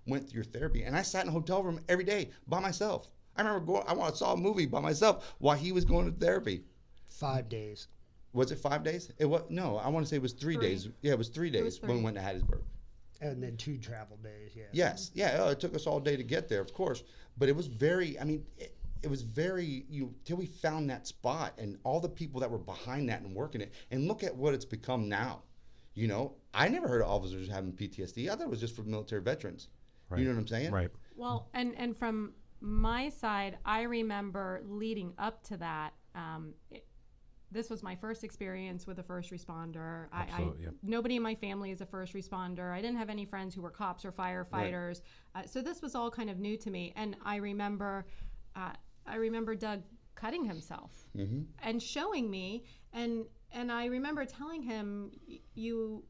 went through your therapy. And I sat in a hotel room every day by myself. I remember I saw a movie by myself while he was going to therapy. 5 days. Was it 5 days? It was, no, I want to say it was 3 days. Yeah, it was 3 days when we went to Hattiesburg. And then 2 travel days, yeah. Yes. Yeah, it took us all day to get there, of course. But it was very, it was very, till we found that spot and all the people that were behind that and working it. And look at what it's become now. I never heard of officers having PTSD. I thought it was just for military veterans. Right. You know what I'm saying? Right. Well, and from my side, I remember leading up to that. This was my first experience with a first responder. Absolutely, Nobody in my family is a first responder. I didn't have any friends who were cops or firefighters. Right. So this was all kind of new to me. And I remember Doug cutting himself and showing me. And I remember telling him, you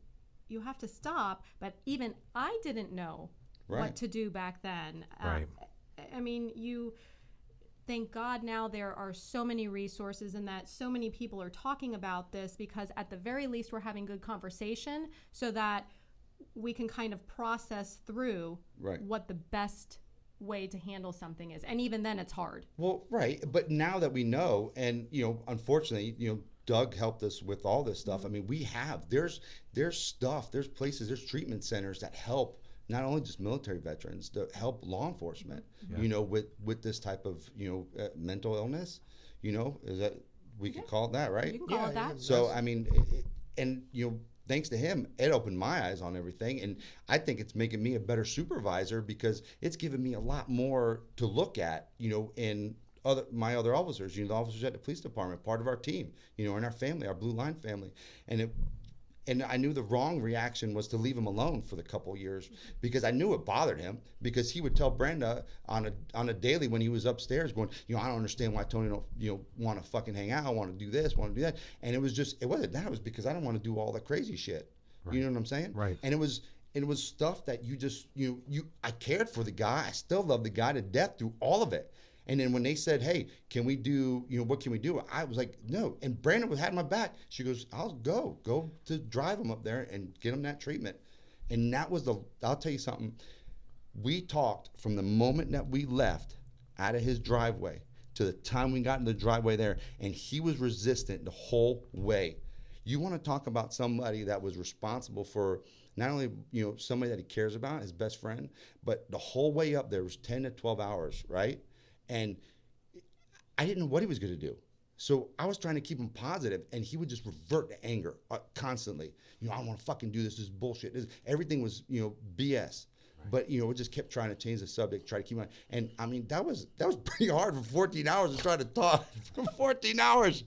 have to stop. But even I didn't know what to do back then. Right. Thank God now there are so many resources and that so many people are talking about this, because at the very least we're having good conversation so that we can kind of process through what the best way to handle something is. And even then it's hard. Well, right. But now that we know, and, unfortunately, Doug helped us with all this stuff. There's stuff, there's places, there's treatment centers that help not only just military veterans, to help law enforcement, with this type of, mental illness, is that, we could call it that, right? You can call it that. So, thanks to him, it opened my eyes on everything. And I think it's making me a better supervisor because it's given me a lot more to look at, in my other officers, the officers at the police department, part of our team, in our family, our Blue Line family. And I knew the wrong reaction was to leave him alone for the couple of years, because I knew it bothered him, because he would tell Brenda on a daily when he was upstairs going, I don't understand why Tony don't, want to fucking hang out, want to do this, want to do that. And it wasn't that, it was because I don't want to do all that crazy shit. Right. You know what I'm saying? Right. And it was stuff that I cared for the guy. I still love the guy to death through all of it. And then when they said, hey, can we do, what can we do? I was like, no. And Brandon had my back. She goes, I'll go to drive him up there and get him that treatment. And that was I'll tell you something. We talked from the moment that we left out of his driveway to the time we got in the driveway there, and he was resistant the whole way. You want to talk about somebody that was responsible for not only, somebody that he cares about, his best friend, but the whole way up there was 10 to 12 hours, right? And I didn't know what he was going to do. So I was trying to keep him positive, and he would just revert to anger constantly. I don't want to fucking do this. This is bullshit. Everything was, BS. But, we just kept trying to change the subject, try to keep on. And, that was pretty hard for 14 hours to try to talk. For 14 hours,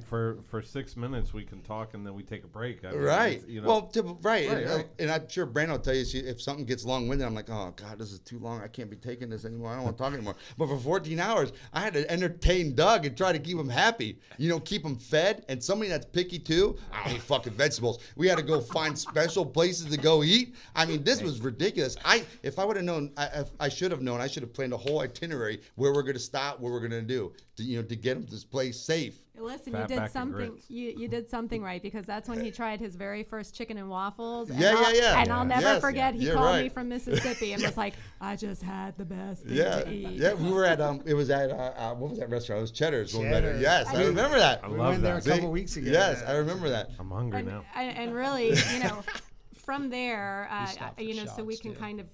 For 6 minutes we can talk and then we take a break. Right. Well, right. Right. And I'm sure Brandon will tell you, if something gets long-winded, I'm like, oh, God, this is too long. I can't be taking this anymore. I don't want to talk anymore. But for 14 hours, I had to entertain Doug and try to keep him happy, keep him fed. And somebody that's picky, too, I don't eat fucking vegetables. We had to go find special places to go eat. This was ridiculous. If I would have known, I should have known. I should have planned a whole itinerary where we're going to stop, what we're going to do, to get him to this place safe. Listen, you did something. You did something right, because that's when he tried his very first chicken and waffles. And And I'll never forget. He called me from Mississippi and was like, "I just had the best thing to eat." Yeah, we were at it was at what was that restaurant? It was Cheddar's. Yes, I remember that. I We love went there that. a couple weeks ago. Yes, I remember that. I'm hungry now. And really, from there, so we can kind of.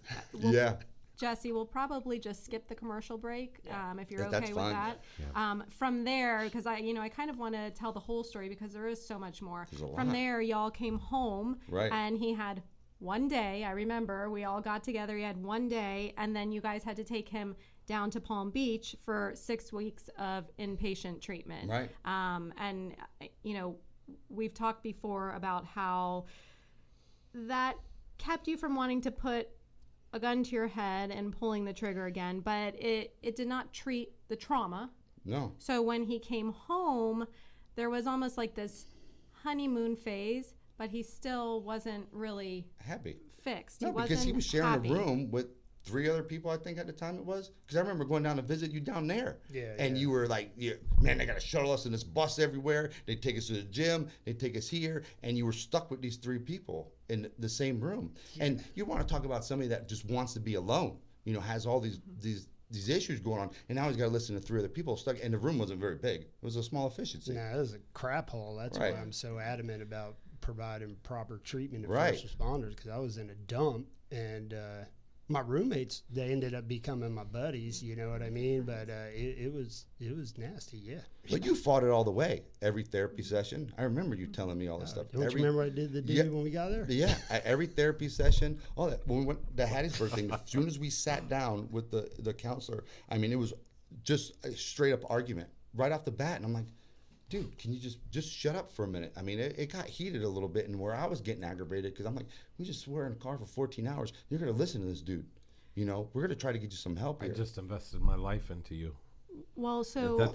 Jesse, we'll probably just skip the commercial break if you're okay with that. Yeah. From there, because I kind of want to tell the whole story because there is so much more. From there, y'all came home, and he had one day. I remember we all got together. He had one day, and then you guys had to take him down to Palm Beach for 6 weeks of inpatient treatment. Right. And, you know, we've talked before about how that kept you from wanting to put a gun to your head and pulling the trigger again, but it did not treat the trauma. No. So when he came home, there was almost like this honeymoon phase, but he still wasn't really Happy. fixed. No, because he was sharing a room with 3 other people, I think at the time it was. Because I remember going down to visit you down there. Yeah. And you were like, man, they got to shuttle us in this bus everywhere. They take us to the gym. They take us here. And you were stuck with these 3 people in the same room. Yeah. And you want to talk about somebody that just wants to be alone, you know, has all these issues going on. And now he's got to listen to 3 other people stuck. And the room wasn't very big. It was a small efficiency. Nah, it was a crap hole. That's Right. why I'm so adamant about providing proper treatment to Right. first responders, because I was in a dump, and my roommates, they ended up becoming my buddies, you know what I mean? But it was nasty, yeah. But you fought it all the way. Every therapy session. I remember you telling me all this stuff. Don't you remember what I did the dude when we got there? Yeah, at every therapy session, all that. When we went the Hattiesburg thing, as soon as we sat down with the counselor, I mean, it was just a straight up argument right off the bat. And I'm like, dude, can you just shut up for a minute? I mean, it got heated a little bit, and where I was getting aggravated, because I'm like, we just were in a car for 14 hours. You're going to listen to this dude. You know, we're going to try to get you some help here. I just invested my life into you. Well, so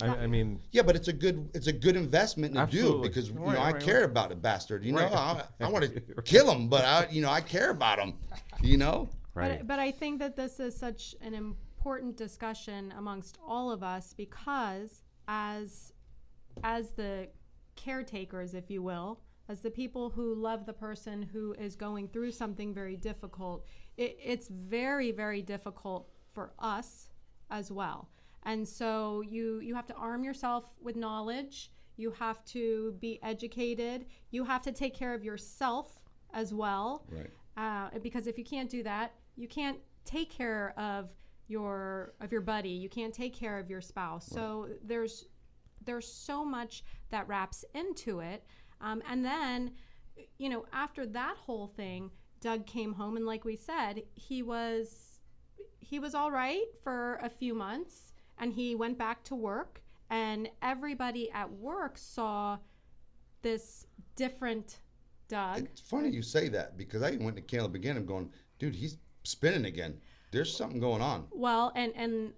I mean, yeah, but it's a good investment to Absolutely. do, because Right, I right, care right. about the bastard. You know, Right. I want to kill him, but I care about him. You know, right. But I think that this is such an important discussion amongst all of us, because as the caretakers, if you will, as the people who love the person who is going through something very difficult, it's very, very difficult for us as well. And so you have to arm yourself with knowledge. You have to be educated. You have to take care of yourself as well. right? Because if you can't do that, you can't take care of your buddy. You can't take care of your spouse. Right. So there's so much that wraps into it. And then, you know, after that whole thing, Doug came home, and like we said, he was all right for a few months, and he went back to work, and everybody at work saw this different Doug. It's funny you say that, because I went to Caleb again. I'm going, dude, he's spinning again. There's something going on. Well, and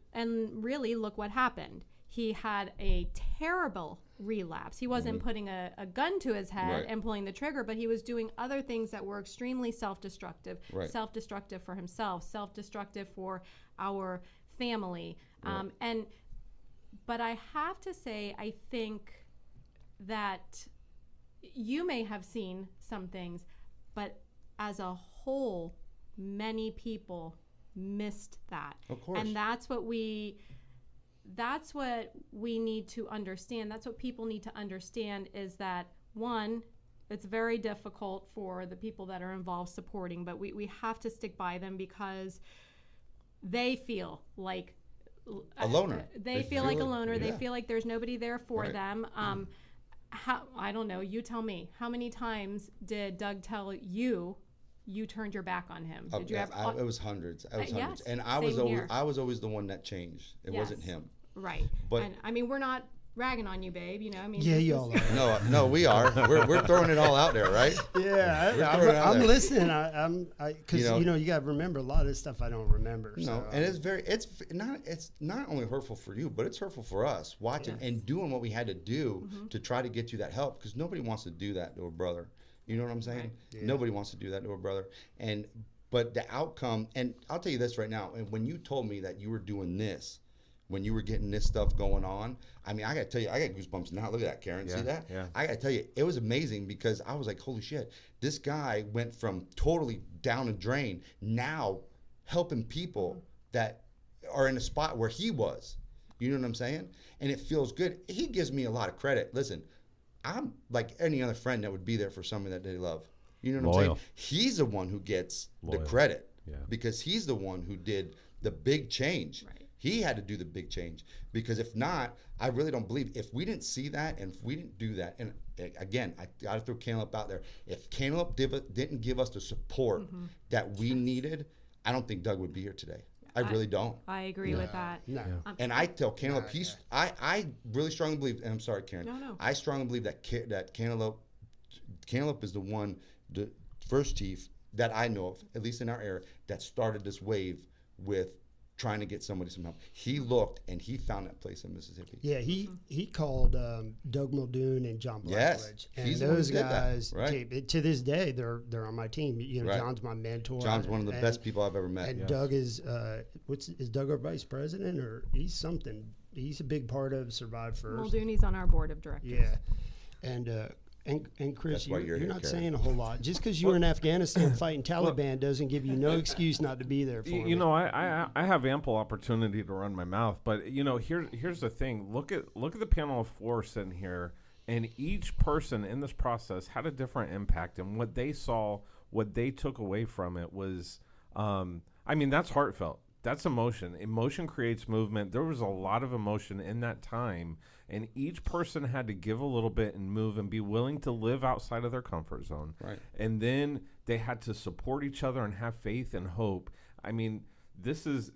really, look what happened. He had a terrible relapse. He wasn't putting a gun to his head Right. and pulling the trigger, but he was doing other things that were extremely self-destructive. Right. Self-destructive for himself, self-destructive for our family. Right. But I have to say, I think that you may have seen some things, but as a whole, many people missed that. Of course. And that's what we need to understand. That's what people need to understand, is that, one, it's very difficult for the people that are involved supporting, but we have to stick by them, because they feel like A loner. They feel like a loner. yeah. They feel like there's nobody there for Right. them. I don't know. You tell me. How many times did Doug tell you turned your back on him? Did you ever? It was hundreds. It was yes, hundreds. And same I was always the one that changed. It wasn't Yes. him. Right. But- and, I mean, we're not ragging on you, babe. You know, I mean, Yeah, this y'all is- are. No, we are. We're throwing it all out there, right? Yeah, We're throwing it out I'm there. listening. Because You know- you got to remember, a lot of this stuff I don't remember. No, so, and it's not only hurtful for you, but it's hurtful for us watching and doing what we had to do to try to get you that help, because nobody wants to do that to a brother. You know what I'm saying? Right. Yeah. Nobody wants to do that to a brother. But the outcome, and I'll tell you this right now, and when you told me that you were doing this, when you were getting this stuff going on, I mean, I got to tell you, I got goosebumps now. Look at that, Karen. Yeah, See that? yeah. I got to tell you, it was amazing, because I was like, holy shit, this guy went from totally down the drain, now helping people that are in a spot where he was. You know what I'm saying? And it feels good. He gives me a lot of credit. Listen, I'm like any other friend that would be there for someone that they love. You know what I'm Loyal. saying? He's the one who gets Loyal. the credit, Yeah. because he's the one who did the big change. Right. He had to do the big change, because if not, I really don't believe, if we didn't see that and if we didn't do that, and again, I got to throw Cantaloupe out there. If Cantaloupe didn't give us the support that we needed, I don't think Doug would be here today. I really don't. I agree with that. No. And I tell Cantaloupe, I really strongly believe, and I'm sorry, Karen. No. I strongly believe that Cantaloupe is the first chief that I know of, at least in our area, that started this wave with trying to get somebody some help. He looked and he found that place in Mississippi. Yeah, he called Doug Muldoon and John Yes, Blackledge, and he's the one who those did that, guys right. to this day they're on my team. You know, Right. John's my mentor. John's one of the best people I've ever met. And Yes. Doug is is Doug our vice president, or he's something? He's a big part of Survive First. Muldooney's on our board of directors. Yeah, and Chris, That's why you're you're not here, Karen. saying a whole lot. Just because you were in Afghanistan fighting Taliban doesn't give you no excuse not to be there for me. You know, I have ample opportunity to run my mouth, but you know, here's the thing. Look at the panel of 4 sitting here, and each person in this process had a different impact, and what they saw, what they took away from it was, I mean, that's heartfelt. That's emotion. Emotion creates movement. There was a lot of emotion in that time, and each person had to give a little bit and move and be willing to live outside of their comfort zone. Right. And then they had to support each other and have faith and hope. I mean, this is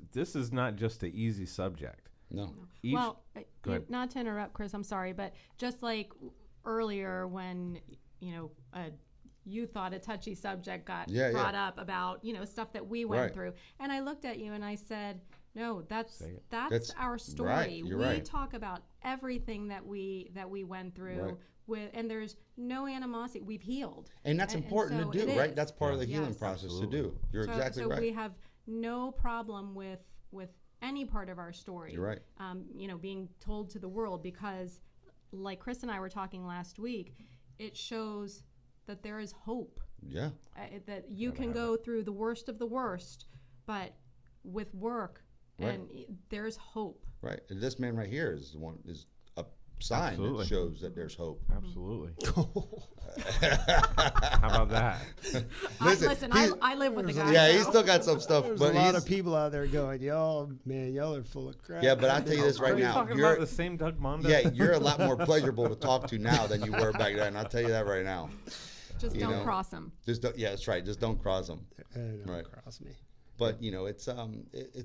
not just an easy subject. No. Well, Go ahead. not to interrupt, Chris, I'm sorry, but just like earlier when, you thought a touchy subject got brought up about, stuff that we went Right. through. And I looked at you and I said, no, that's That's our story. right. You're we right. talk about everything that we went through Right. and there's no animosity. We've healed. And that's important so to do, it right? is. That's part of the healing Yes. process Absolutely. to do. You're exactly so right. we have no problem with any part of our story. You're right. Being told to the world, because like Chris and I were talking last week, it shows that there is hope. Yeah. That you can go through the worst of the worst, but with work, and there's hope. Right. And this man right here is a sign Absolutely. that shows that there's hope. Absolutely. How about that? Listen, I live with the guy. Yeah, so. he's still got some stuff, There's but a lot he's of people out there going, y'all are full of crap. Yeah, but I'll tell you this right Are you now. talking about the same Doug Mondo? Yeah, you're a lot more pleasurable to talk to now than you were back then. I'll tell you that right now. Just you don't know. cross them. Just don't, yeah, that's right. Just don't cross them. Don't Right. cross me. But it's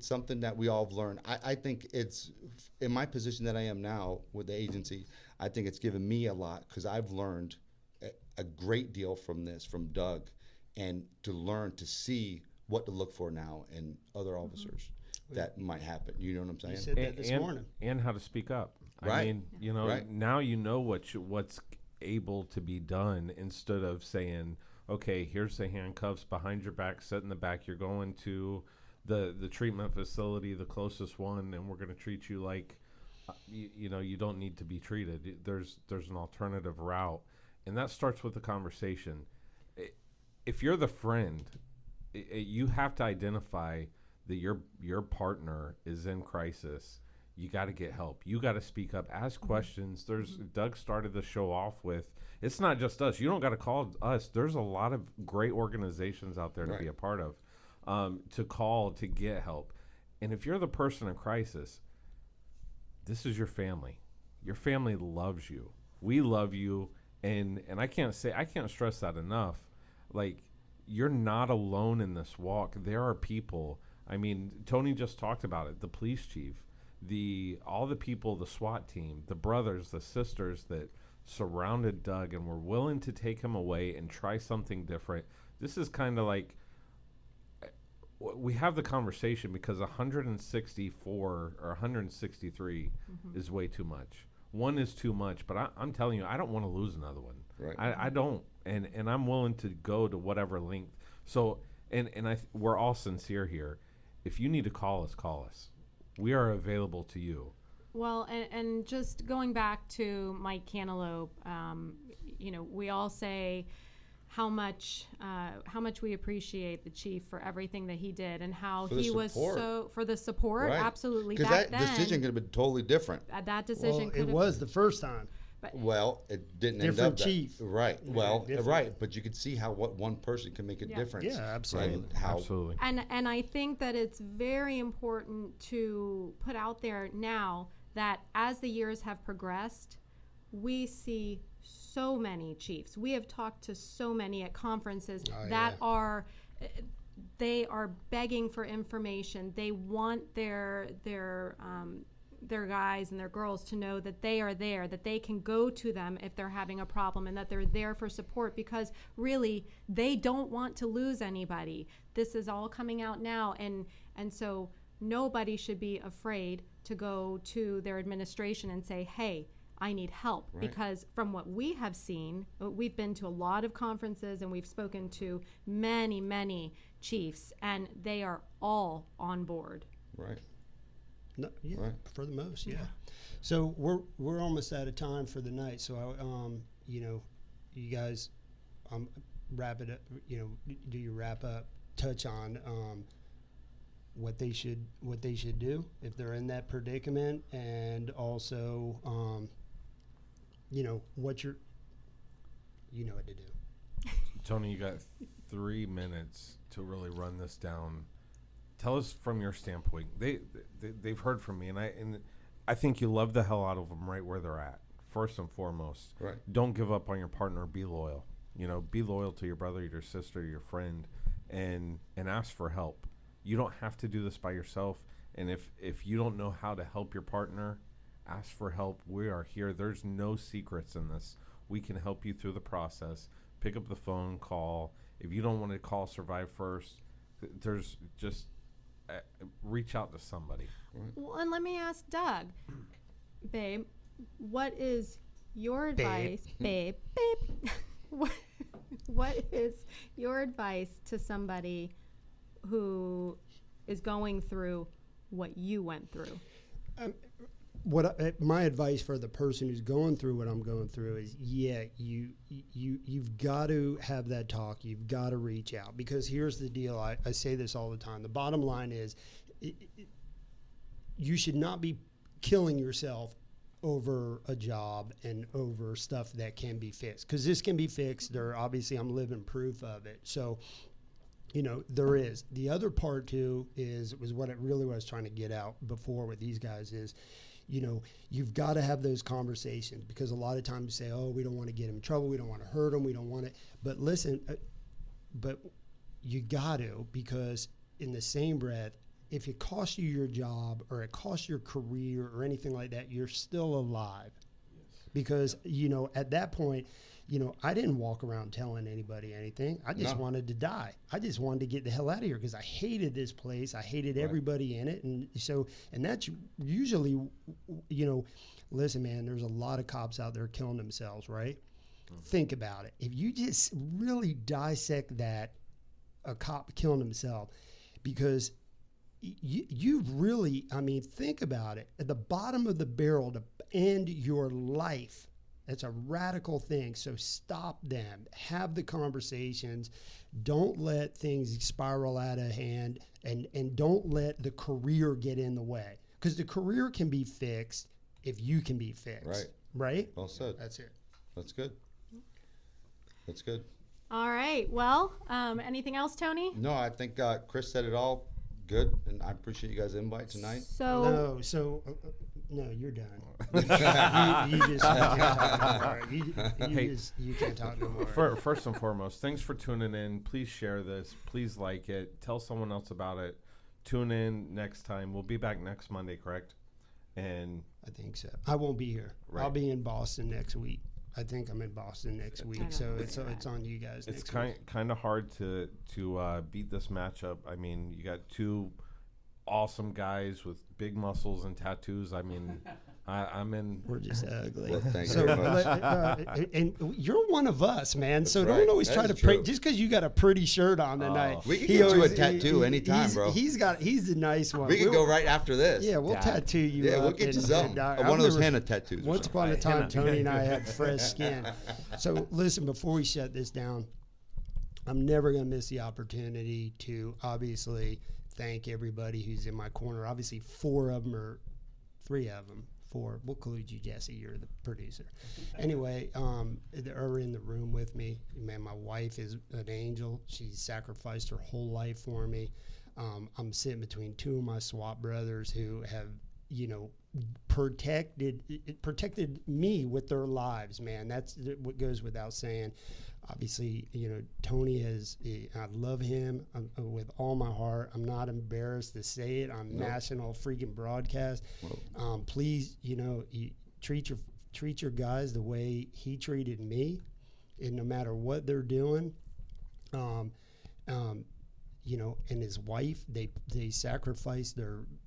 something that we all have learned. I think it's in my position that I am now with the agency. I think it's given me a lot, because I've learned a great deal from Doug, and to learn to see what to look for now in other officers that might happen. You know what I'm saying? You said that this morning. And how to speak up. I Right. mean, Right. now you know what's able to be done, instead of saying, okay, here's the handcuffs behind your back, sit in the back, you're going to the treatment facility, the closest one, and we're going to treat you like you don't need to be treated. There's an alternative route, and that starts with the conversation. If you're the friend, you have to identify that your partner is in crisis. You got to get help. You got to speak up, ask questions. Doug started the show off with, it's not just us. You don't got to call us. There's a lot of great organizations out there to be a part of, to call, to get help. And if you're the person in crisis, this is your family. Your family loves you. We love you. And I can't stress that enough. Like, you're not alone in this walk. There are people. I mean, Tony just talked about it. The police chief, all the people, the SWAT team, the brothers, the sisters that surrounded Doug and were willing to take him away and try something different. This is kind of like, we have the conversation because 164 or 163 is way too much. One is too much, but I'm telling you, I don't want to lose another one. Right. I don't, and I'm willing to go to whatever length. So, we're all sincere here. If you need to call us. We are available to you. Well, and just going back to Mike Cantaloupe, we all say how much we appreciate the chief for everything that he did, and how For the he was support. for the support. Right. Absolutely, Because back that then decision could have been totally different. that decision Well, could it have was the first time. But Well, it didn't end Different up that, chief. right. Yeah, Well, different. right, but you could see how what one person can make a Yeah. difference. Yeah, absolutely. And how Absolutely. and I think that it's very important to put out there now that as the years have progressed, we see so many chiefs. We have talked to so many at conferences that are they are begging for information. They want their guys and their girls to know that they are there, that they can go to them if they're having a problem, and that they're there for support, because really they don't want to lose anybody. This is all coming out now, and so nobody should be afraid to go to their administration and say, hey, I need help. Right. Because from what we have seen, we've been to a lot of conferences and we've spoken to many, many chiefs, and they are all on board. right. No, yeah, Right. for the most, yeah. So we're almost out of time for the night. So you know, you guys, wrap it up. You know, do your wrap up. Touch on what they should do if they're in that predicament, and also you know what to do. Tony, you got 3 minutes to really run this down. Tell us from your standpoint. They've heard from me, and I think you love the hell out of them right where they're at. First and foremost, Right. Don't give up on your partner. Be loyal. You know, be loyal to your brother, your sister, your friend, and ask for help. You don't have to do this by yourself. And if you don't know how to help your partner, ask for help. We are here. There's no secrets in this. We can help you through the process. Pick up the phone, call. If you don't want to call Survive First, there's just reach out to somebody. Well, and let me ask Doug, babe, what is your advice, babe? What is your advice to somebody who is going through what you went through? My advice for the person who's going through what I'm going through is, you've got to have that talk. You've got to reach out, because here's the deal. I say this all the time. The bottom line is, you should not be killing yourself over a job and over stuff that can be fixed, because this can be fixed. Obviously, I'm living proof of it. So, you know, there is. The other part too was what it really was trying to get out before with these guys is, you know, you've got to have those conversations, because a lot of times you say, oh, we don't want to get him in trouble, we don't want to hurt him, we don't want it. But listen, but you got to, because in the same breath, if it costs you your job or it costs your career or anything like that, you're still alive. Yes. Because, you know, at that point, you know, I didn't walk around telling anybody anything. I just wanted to die. I just wanted to get the hell out of here, because I hated this place. I hated everybody in it. And so, and that's usually, you know, listen, man, there's a lot of cops out there killing themselves, right? Think about it. If you just really dissect that, a cop killing himself, because you really, I mean, think about it. At the bottom of the barrel to end your life, it's a radical thing. So stop them. Have the conversations. Don't let things spiral out of hand, and don't let the career get in the way, because the career can be fixed if you can be fixed. Right. Right? Well said. That's it. That's good. That's good. All right. Well, anything else, Tony? No, I think Chris said it all good, and I appreciate you guys' invite tonight. So No, you're done. you just can't talk no more. You can't talk no more. First and foremost, thanks for tuning in. Please share this. Please like it. Tell someone else about it. Tune in next time. We'll be back next Monday, correct? And I think so. I won't be here. Right. I'll be in Boston next week. I think I'm in Boston next week, so it's on you guys. It's next week. kind of hard to beat this matchup. I mean, you got two awesome guys with big muscles and tattoos. I mean, I'm in. We're just ugly. Well, thank So, you very much. and you're one of us, man. So That's don't right. always That try is to true. just because you got a pretty shirt on tonight. We can get you a tattoo anytime, he's, bro. He's the nice one. We can go right after this. Yeah, we'll tattoo you. Yeah, we'll up get you and- some. and, I One of those remember henna tattoos. or Once something. upon a time, henna. Tony and I had fresh skin. So listen, before we shut this down, I'm never going to miss the opportunity to obviously thank everybody who's in my corner. Obviously, 4 of them, 4. We'll include you, Jesse. You're the producer. Anyway, they're in the room with me. Man, my wife is an angel. She sacrificed her whole life for me. I'm sitting between 2 of my SWAT brothers who have, protected me with their lives, man. That's what goes without saying. Obviously, Tony I love him with all my heart. I'm not embarrassed to say it on national freaking broadcast. Please, you treat your guys the way he treated me, and no matter what they're doing, and his wife, they sacrificed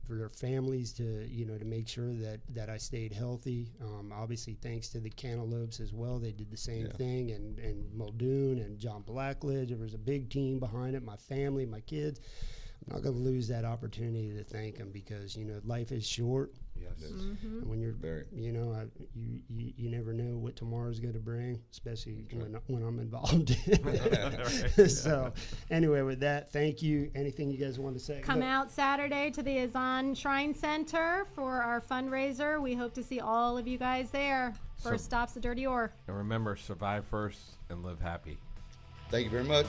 for their families to make sure that I stayed healthy. Obviously, thanks to the Cantaloupes as well, they did the same thing, and Muldoon and John Blackledge. There was a big team behind it. My family, my kids. I'm not going to lose that opportunity to thank them because life is short. Yes. And when you're you never know what tomorrow's going to bring, especially when I'm involved. So anyway, with that, thank you. Anything you guys want to say? Come out Saturday to the Azan Shrine Center for our fundraiser. We hope to see all of you guys there. First stop's the Dirty Ore. And remember, survive first and live happy. Thank you very much.